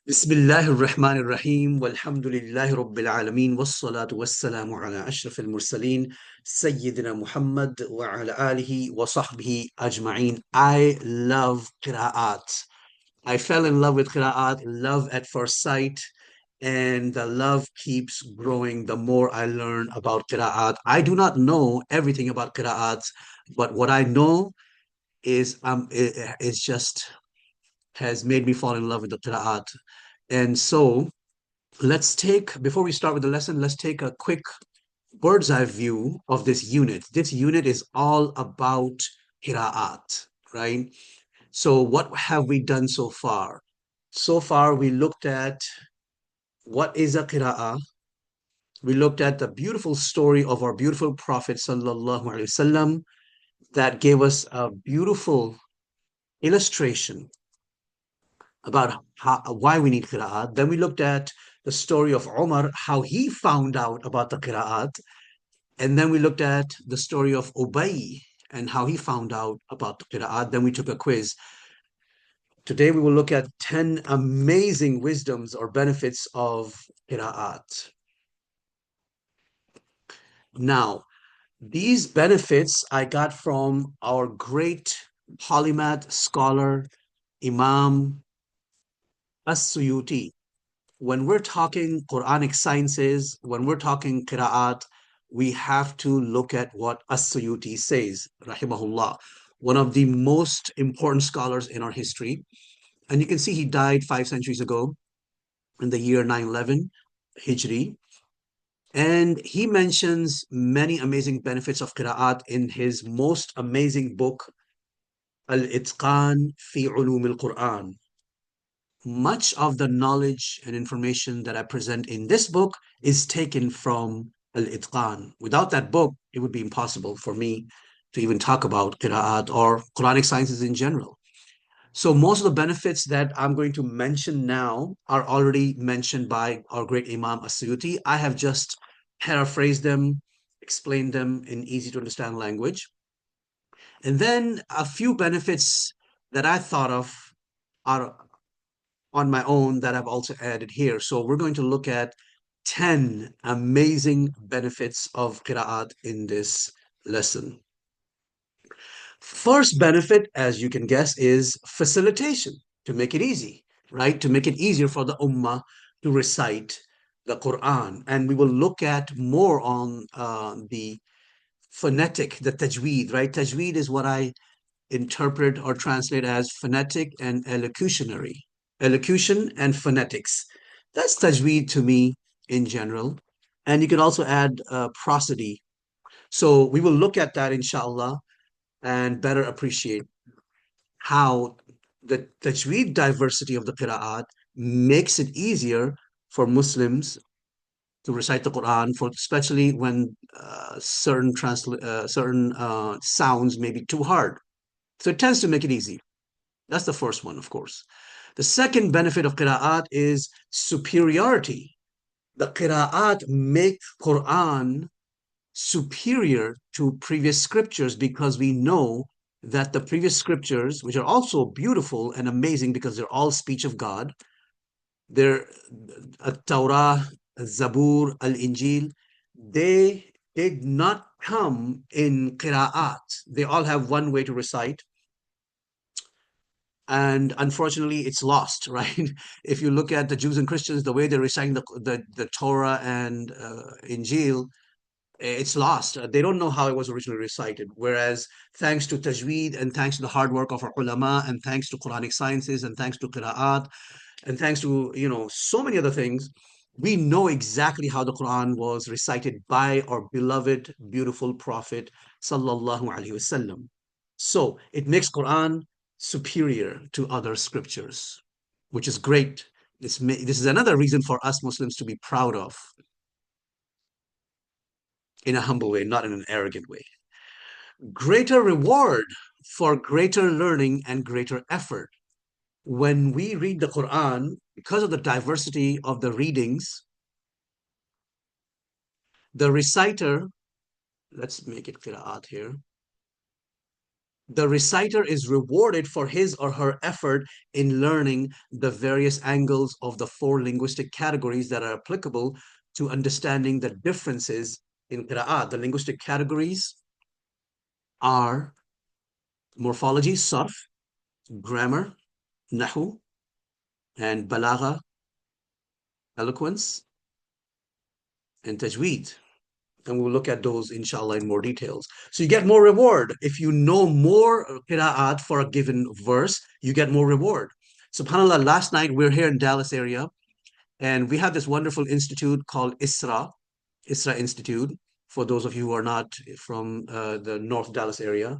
بسم الله الرحمن الرحيم والحمد لله رب العالمين والصلاة والسلام على أشرف المرسلين سيدنا محمد وعلى آله وصحبه أجمعين. I love Qira'at. I fell in love with Qira'at, love at first sight, and the love keeps growing the more I learn about Qira'at. I do not know everything about Qira'at, but what I know is just has made me fall in love with the Qira'at. And so before we start with the lesson, let's take a quick bird's eye view of this unit. This unit is all about Qira'at, right? So what have we done so far? So far, we looked at what is a Qira'ah. We looked at the beautiful story of our beautiful Prophet Sallallahu Alaihi Wasallam that gave us a beautiful illustration about why we need Qira'at. Then we looked at the story of Umar, how he found out about the Qira'at. And then we looked at the story of Ubay and how he found out about the Qira'at. Then we took a quiz. Today we will look at 10 amazing wisdoms or benefits of Qira'at. Now, these benefits I got from our great polymath scholar, Imam al-Suyuti. When we're talking Quranic sciences, when we're talking Qira'at, we have to look at what al-Suyuti says, rahimahullah, one of the most important scholars in our history. And you can see he died 5 centuries ago in the year 911 Hijri. And he mentions many amazing benefits of Qira'at in his most amazing book, Al-Itqan fi Ulum al-Quran. Much of the knowledge and information that I present in this book is taken from Al-Itqan. Without that book, it would be impossible for me to even talk about Qira'at or Quranic sciences in general. So most of the benefits that I'm going to mention now are already mentioned by our great Imam As-Suyuti. I have just paraphrased them, explained them in easy to understand language. And then a few benefits that I thought of are on my own that I've also added here. So we're going to look at 10 amazing benefits of Qira'at in this lesson. First benefit, as you can guess, is facilitation, to make it easy, right? To make it easier for the Ummah to recite the Quran. And we will look at more on the phonetic, the tajweed, right? Tajweed is what I interpret or translate as phonetic and elocutionary. Elocution and phonetics. That's tajweed to me in general. And you can also add prosody. So we will look at that, inshallah, and better appreciate how the tajweed diversity of the qira'at makes it easier for Muslims to recite the Quran, for especially when certain sounds may be too hard. So it tends to make it easy. That's the first one, of course. The second benefit of qira'at is superiority. The qira'at make Quran superior to previous scriptures because we know that the previous scriptures, which are also beautiful and amazing because they're all speech of God, they're Torah, Zabur, Al-Injil, they did not come in qira'at. They all have one way to recite, and unfortunately it's lost, right? If you look at the Jews and Christians, the way they're reciting the Torah and Injil, it's lost. They don't know how it was originally recited. Whereas thanks to tajweed and thanks to the hard work of our ulama and thanks to Quranic sciences and thanks to qira'at and thanks to, so many other things, we know exactly how the Quran was recited by our beloved, beautiful Prophet sallallahu alaihi wasallam. So it makes Quran superior to other scriptures, which is great. This is another reason for us Muslims to be proud of, in a humble way, not in an arrogant way. Greater reward for greater learning and greater effort. When we read the Quran, because of the diversity of the readings, the reciter, let's make it qira'at here. The reciter is rewarded for his or her effort in learning the various angles of the four linguistic categories that are applicable to understanding the differences in qira'at. The linguistic categories are morphology, sarf, grammar, nahu, and balagha, eloquence, and tajweed. And we'll look at those inshallah in more details. So you get more reward. If you know more qira'at for a given verse, you get more reward. SubhanAllah, last night we're here in Dallas area, and we have this wonderful institute called Isra Institute, for those of you who are not from the North Dallas area.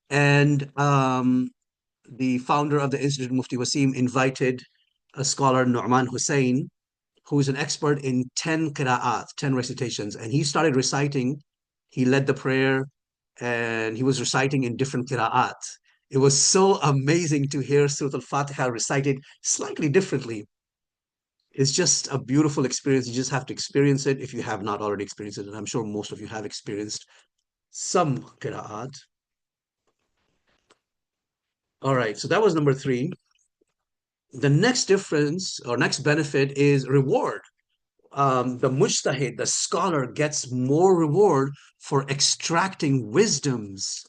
And the founder of the institute, Mufti Wasim, invited a scholar, Nu'man Hussein, who is an expert in 10 qira'at, 10 recitations. And he started reciting, he led the prayer, and he was reciting in different qira'at. It was so amazing to hear Surah Al-Fatiha recited slightly differently. It's just a beautiful experience. You just have to experience it if you have not already experienced it. And I'm sure most of you have experienced some qira'at. All right, so that was number three. The next difference or next benefit is reward. The mujtahid, the scholar, gets more reward for extracting wisdoms.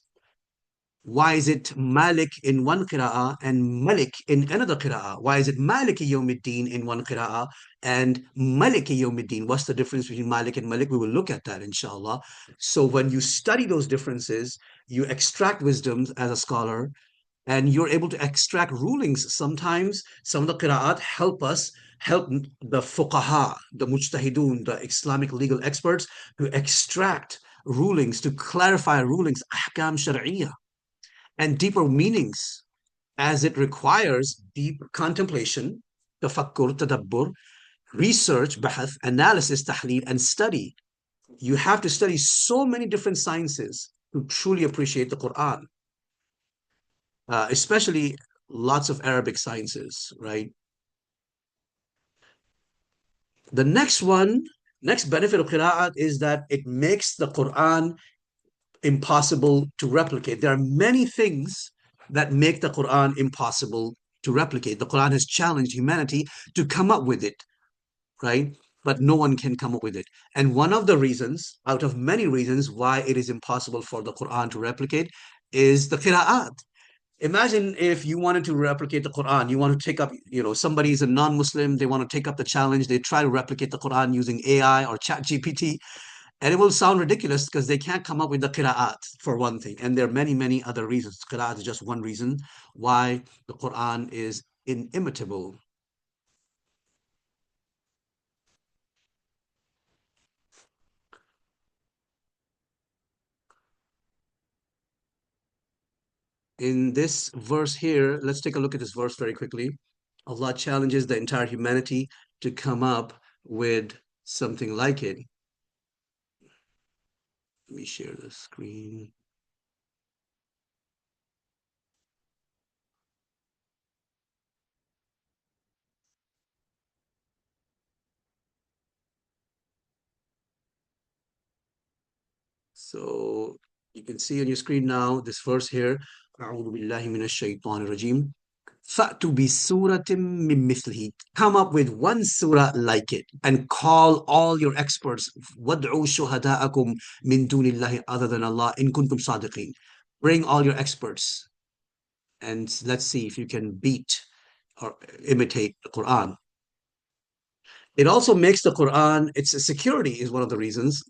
Why is it Malik in one qira'ah and Malik in another qira'ah? Why is it Maliki Yawmiddin in one qira'ah and Maliki Yawmiddin? What's the difference between Malik and Malik? We will look at that, inshallah. So when you study those differences, you extract wisdoms as a scholar, and you're able to extract rulings. Sometimes some of the qira'at help the fuqaha, the mujtahidun, the Islamic legal experts, to extract rulings, to clarify rulings, ahkam shar'iyah, and deeper meanings, as it requires deep contemplation, tafakkur, tadabbur, research, bahath, analysis, tahleel, and study. You have to study so many different sciences to truly appreciate the Quran, especially lots of Arabic sciences, right? The next benefit of Qira'at is that it makes the Quran impossible to replicate. There are many things that make the Quran impossible to replicate. The Quran has challenged humanity to come up with it, right? But no one can come up with it. And one of the reasons, out of many reasons, why it is impossible for the Quran to replicate is the Qira'at. Imagine if you wanted to replicate the Quran, you want to take up, somebody is a non-Muslim, they want to take up the challenge, they try to replicate the Quran using AI or Chat GPT, and it will sound ridiculous because they can't come up with the Qira'at, for one thing. And there are many, many other reasons. Qira'at is just one reason why the Quran is inimitable. In this verse here, let's take a look at this verse very quickly. Allah challenges the entire humanity to come up with something like it. Let me share the screen. So you can see on your screen now this verse here. أعوذ بالله من الشيطان الرجيم. فَأْتُوا بِسُورَةٍ مِّن مِّثْلِهِ. Come up with one surah like it and call all your experts. وَادْعُوا شُهَدَاءَكُم مِّن دُونِ اللَّهِ other than Allah إِن كُنتُمْ صَادِقِينَ. Bring all your experts and let's see if you can beat or imitate the Quran. It also makes the Quran, its security is one of the reasons.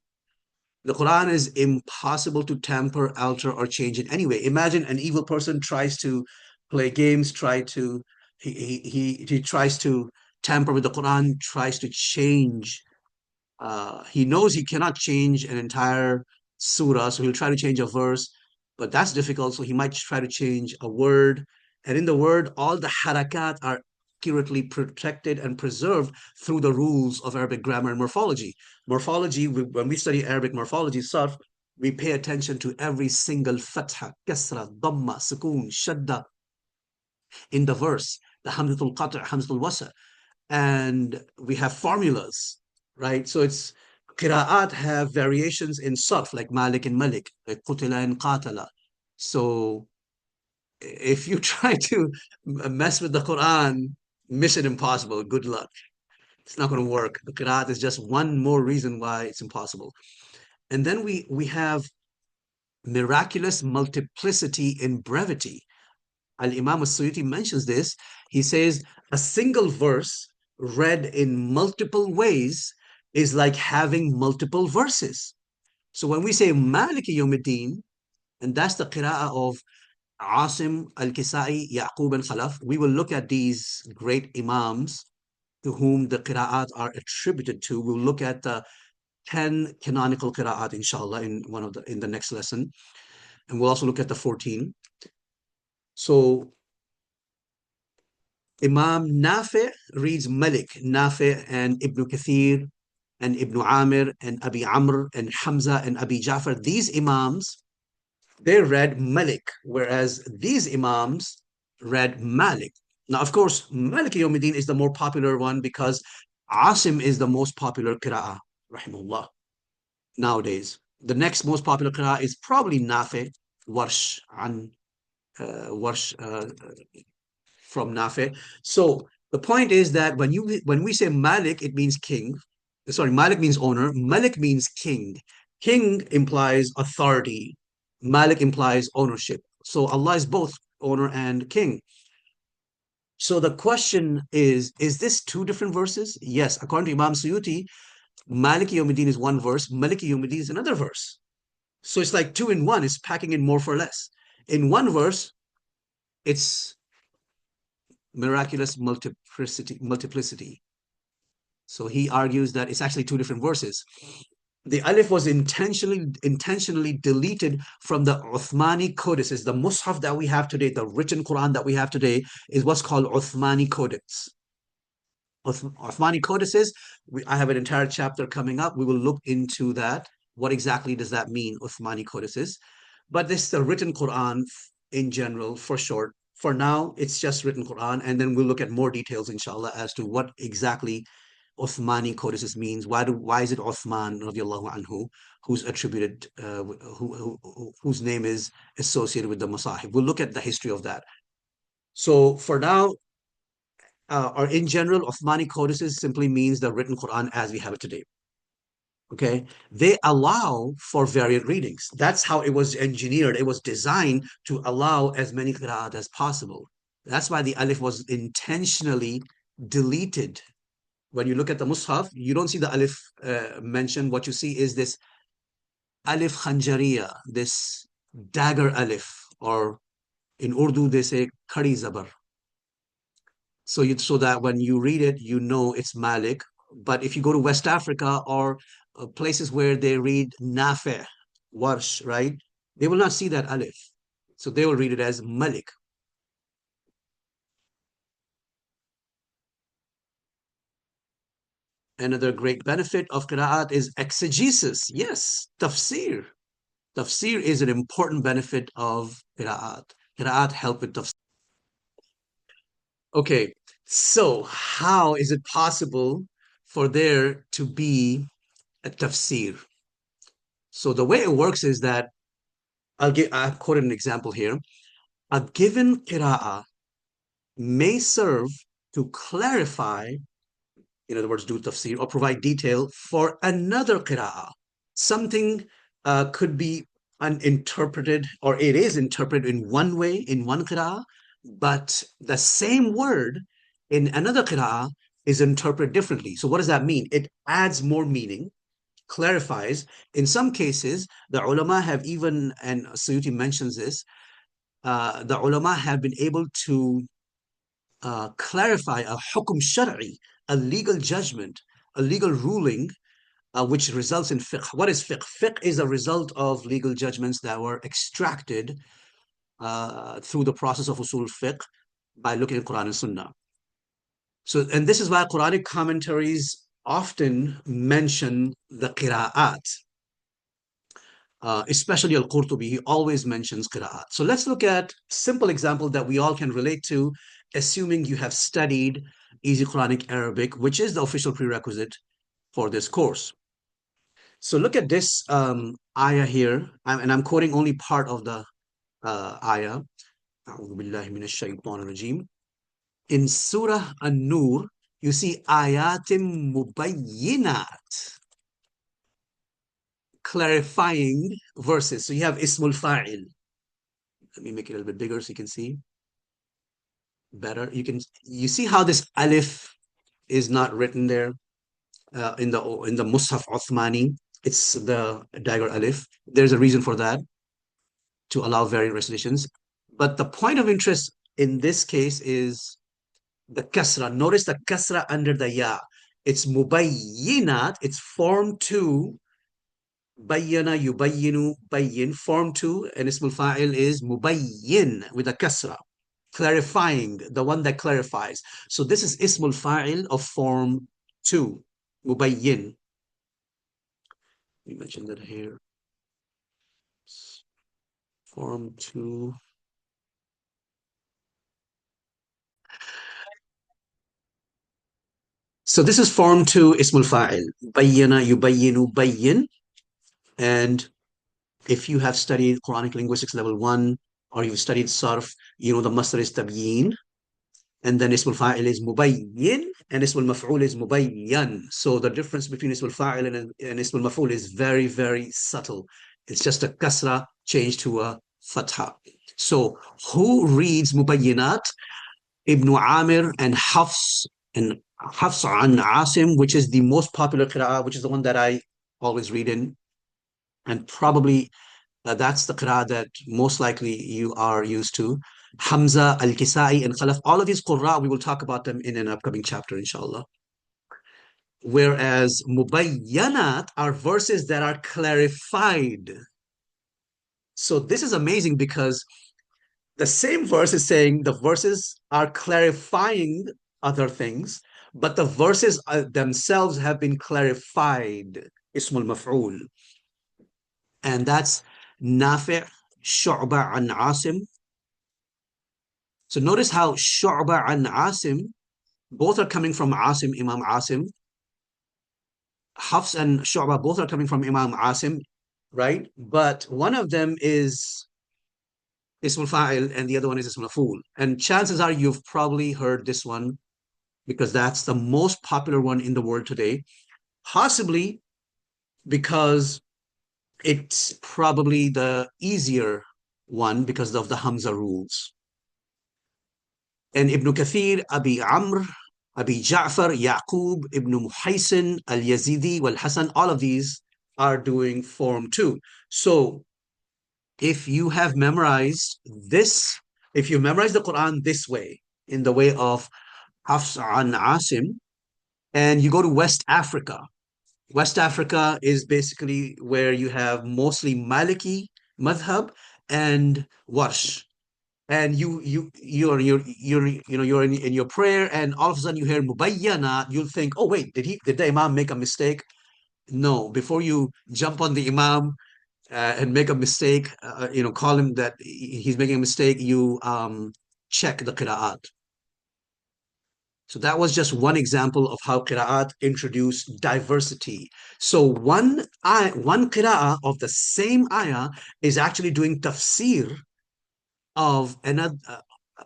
The Quran is impossible to tamper, alter, or change in any way. Imagine an evil person tries to play games, he tries to tamper with the Quran, tries to change. He knows he cannot change an entire surah, so he'll try to change a verse, but that's difficult. So he might try to change a word, and in the word, all the harakat are accurately protected and preserved through the rules of Arabic grammar and morphology. When we study Arabic morphology, sarf, we pay attention to every single fatha, kasra, dhamma, sukoon, shadda in the verse, the hamzatul qat', hamzatul wasa, and we have formulas, right? So it's qira'at have variations in sarf, like malik and malik, like qutila and qatala. So if you try to mess with the Quran, mission impossible. Good luck. It's not going to work. The Qira'at is just one more reason why it's impossible. And then we have miraculous multiplicity in brevity. Al-Imam al-Suyuti mentions this. He says a single verse read in multiple ways is like having multiple verses. So when we say Maliki Yawmiddin, and that's the qira'ah of Asim al-Kisai, Yaqub and Khalaf, we will look at these great imams to whom the qira'at are attributed to. We'll look at the 10 canonical qira'at, inshallah, in the next lesson. And we'll also look at the 14. So Imam Nafi reads Malik, Nafi and Ibn Kathir and Ibn Amir and Abi Amr and Hamza and Abi Ja'far. These imams, they read Malik, whereas these imams read Malik. Now, of course, Malik Yawmiddin is the more popular one because Asim is the most popular qira'ah, rahimahullah, nowadays. The next most popular qira'ah is probably Nafi, Warsh, Warsh from Nafi. So the point is that when we say Malik, it means king. Sorry, Malik means owner. Malik means king. King implies authority. Malik implies ownership. So Allah is both owner and king. So the question is this two different verses? Yes, according to Imam Suyuti, Maliki Yawmiddin is one verse, Maliki Yawmiddin is another verse. So it's like two in one, it's packing in more for less. In one verse, it's miraculous multiplicity. So he argues that it's actually two different verses. The alif was intentionally deleted from the Uthmani codices. The Mus'haf that we have today, the written Quran that we have today, is what's called Uthmani codex. Uthmani codices, I have an entire chapter coming up. We will look into that. What exactly does that mean, Uthmani codices? But this is the written Quran in general, for short. For now, it's just written Quran, and then we'll look at more details, inshallah, as to what exactly Uthmani codices means. Why is it Uthman radiallahu anhu, who's attributed, whose name is associated with the Masahib? We'll look at the history of that. So for now, or in general, Uthmani codices simply means the written Quran as we have it today. Okay, they allow for variant readings. That's how it was engineered. It was designed to allow as many qira'at as possible. That's why the alif was intentionally deleted. When you look at the Mus'haf, you don't see the alif mentioned. What you see is this alif khanjariya, this dagger alif, or in Urdu they say khadi zabar. So that when you read it, you know it's Malik. But if you go to West Africa or places where they read Nafi, Warsh, right? They will not see that alif. So they will read it as Malik. Another great benefit of Qira'at is exegesis. Yes, tafsir. Tafsir is an important benefit of Qira'at. Qira'at help with tafsir. Okay, so how is it possible for there to be a tafsir? So the way it works is that I've quoted an example here. A given qira'ah may serve to clarify, in other words, do tafsir or provide detail for another qira'ah. Something could be uninterpreted, or it is interpreted in one way in one qira'ah, but the same word in another qira'ah is interpreted differently. So what does that mean? It adds more meaning, clarifies. In some cases, the ulama have even, and Suyuti mentions this, the ulama have been able to clarify a hukum shar'i, a legal judgment, a legal ruling, which results in fiqh. What is fiqh? Fiqh is a result of legal judgments that were extracted through the process of usul fiqh by looking at Quran and Sunnah. So, and this is why Quranic commentaries often mention the qira'at. Especially Al-Qurtubi, he always mentions qira'at. So let's look at simple example that we all can relate to, assuming you have studied Easy Quranic Arabic, which is the official prerequisite for this course. So look at this ayah here, and I'm quoting only part of the ayah. أعوذ بالله من الشيطان الرجيم. In Surah An-Nur, you see ayatim mubayyinat, clarifying verses. So you have ismul fa'il. Let me make it a little bit bigger so you can see better. You see how this alif is not written there in the Mus'haf Uthmani. It's the dagger alif. There's a reason for that, to allow variant recitations. But the point of interest in this case is the kasra. Notice the kasra under the ya. It's mubayyinat. It's form two. Bayyana, yubayyinu, bayyin. Form two. And ismul fa'il is mubayyin with a kasra. Clarifying, the one that clarifies. So this is ismul fa'il of form two. Mubayyin. We mentioned that here. Form two. So this is form two, ismul fa'il. Bayyana, yubayyinu, bayyin. And if you have studied Quranic linguistics level 1, or you've studied sarf, you know the masdar is tabyin. And then ismul fa'il is mubayyin, and ismul maf'ul is mubayyan. So the difference between ismul fa'il and ismul maf'ul is very, very subtle. It's just a kasra changed to a fatha. So who reads mubayyinat? Ibn Amir and Hafs an Asim, which is the most popular qira'ah, which is the one that I always read in. And probably that's the qira'ah that most likely you are used to. Hamza, Al-Kisai, and Khalaf, all of these qurra, we will talk about them in an upcoming chapter, inshallah. Whereas mubayyanat are verses that are clarified. So this is amazing because the same verse is saying the verses are clarifying other things, but the verses themselves have been clarified. Ismul maf'ul. And that's Nafi', Shu'ba an Asim. So notice how Shu'ba and Asim, both are coming from Asim, Imam Asim. Hafs and Shu'ba both are coming from Imam Asim, right? But one of them is Ismul Fa'il and the other one is Ismul Maf'ul. And chances are you've probably heard this one because that's the most popular one in the world today. Possibly because it's probably the easier one because of the Hamza rules. And Ibn Kathir, Abi Amr, Abi Ja'far, Yaqub, Ibn Muhaysin, Al-Yazidi, Wal-Hasan, all of these are doing form two. So if you have memorized this, if you memorize the Quran this way, in the way of Hafs an Asim, and you go to West Africa, West Africa is basically where you have mostly Maliki madhab and Warsh. And you're in your prayer, and all of a sudden you hear mubayyana, you'll think, oh wait, did the Imam make a mistake? No, before you jump on the Imam and make a mistake, call him that he's making a mistake, you check the qira'at. So that was just one example of how qira'at introduced diversity. So one qira'ah of the same ayah is actually doing tafsir of another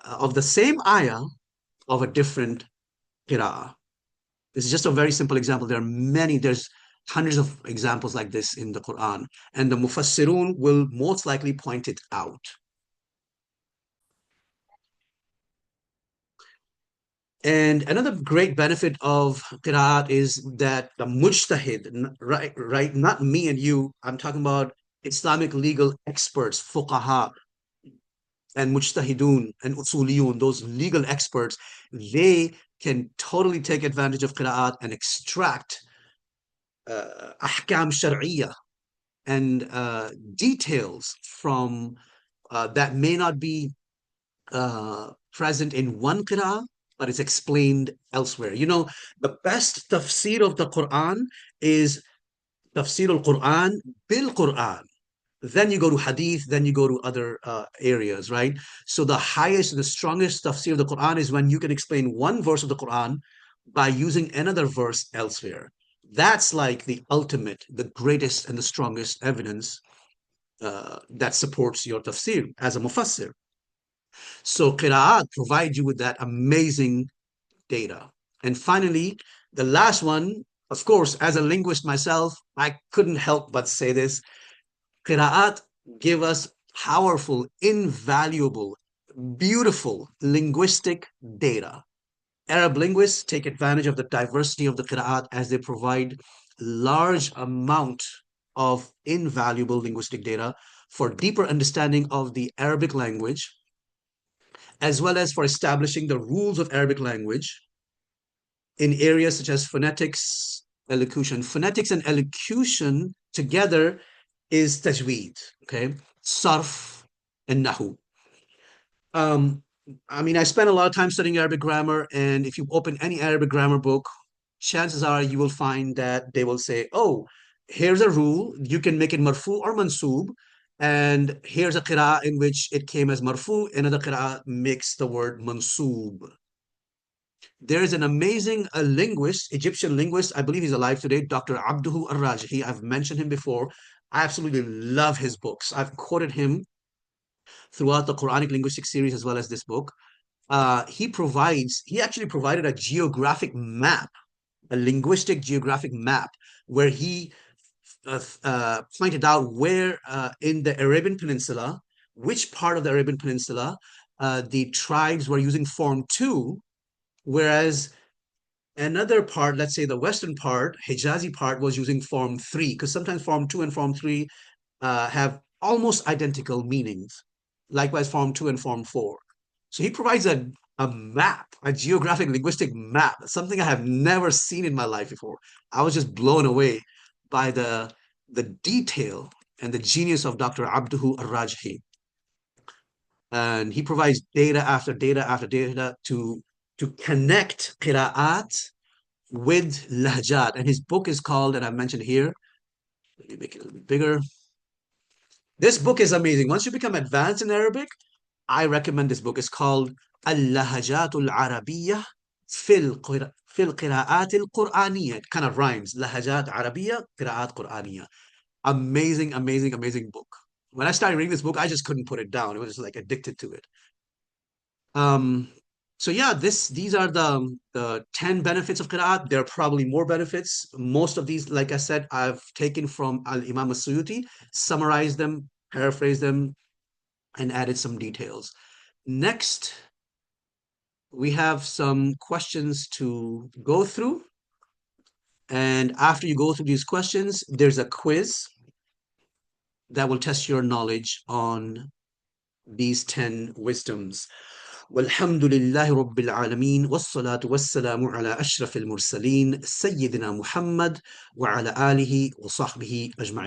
of the same ayah of a different qira'ah. This is just a very simple example. There's hundreds of examples like this in the Quran, and the mufassirun will most likely point it out. And another great benefit of qira'at is that the mujtahid, right, not me and you, I'm talking about Islamic legal experts, fuqaha, and mujtahidun and usuliyun, those legal experts, they can totally take advantage of qira'at and extract ahkam shar'iyya and details from that may not be present in one qira'ah, but it's explained elsewhere. You know, the best tafsir of the Quran is tafsir al-Quran bil-Quran. Then you go to hadith, then you go to other areas, right? So the highest, the strongest tafsir of the Quran is when you can explain one verse of the Quran by using another verse elsewhere. That's like the ultimate, the greatest, and the strongest evidence that supports your tafsir as a mufassir. So Qira'at provides you with that amazing data. And finally, the last one, of course, as a linguist myself, I couldn't help but say this. Qira'at give us powerful, invaluable, beautiful linguistic data. Arab linguists take advantage of the diversity of the Qira'at as they provide large amount of invaluable linguistic data for deeper understanding of the Arabic language, as well as for establishing the rules of Arabic language in areas such as phonetics, elocution. Phonetics and elocution together is tajweed, okay? Sarf and nahu. Um, I mean, I spent a lot of time studying Arabic grammar, and if you open any Arabic grammar book, chances are you will find that they will say, oh, here's a rule, you can make it marfu or mansub, and here's a qira'ah in which it came as marfu, another qira'ah makes the word mansub. There is an amazing linguist, Egyptian linguist, I believe he's alive today, Dr. Abduhu Ar-Rajhi. I've mentioned him before. I absolutely love his books. I've quoted him throughout the Quranic linguistics series as well as this book. He actually provided a geographic map, a linguistic geographic map, where he pointed out where in the Arabian Peninsula, which part of the Arabian Peninsula, the tribes were using form two, whereas another part, let's say the western part, Hijazi part, was using form three, because sometimes form two and form three have almost identical meanings. Likewise, form two and form four. So he provides a map, a geographic linguistic map, something I have never seen in my life before. I was just blown away by the detail and the genius of Dr. Abduhu Ar-Rajhi. And he provides data after data after data to connect qira'at with lahjat. And his book is called, and I mentioned here, let me make it a little bit bigger. This book is amazing. Once you become advanced in Arabic, I recommend this book. It's called اللهجات العربية في القراءات القرآنية. It kind of rhymes. لهجات عربية, قراءات قرآنية. Amazing, amazing, amazing book. When I started reading this book, I just couldn't put it down. It was just like addicted to it. Um, so yeah, these are the 10 benefits of qira'at. There are probably more benefits. Most of these, like I said, I've taken from Al-Imam al-Suyuti, summarized them, paraphrased them, and added some details. Next, we have some questions to go through. And after you go through these questions, there's a quiz that will test your knowledge on these 10 wisdoms. والحمد لله رب العالمين والصلاة والسلام على أشرف المرسلين سيدنا محمد وعلى آله وصحبه أجمعين.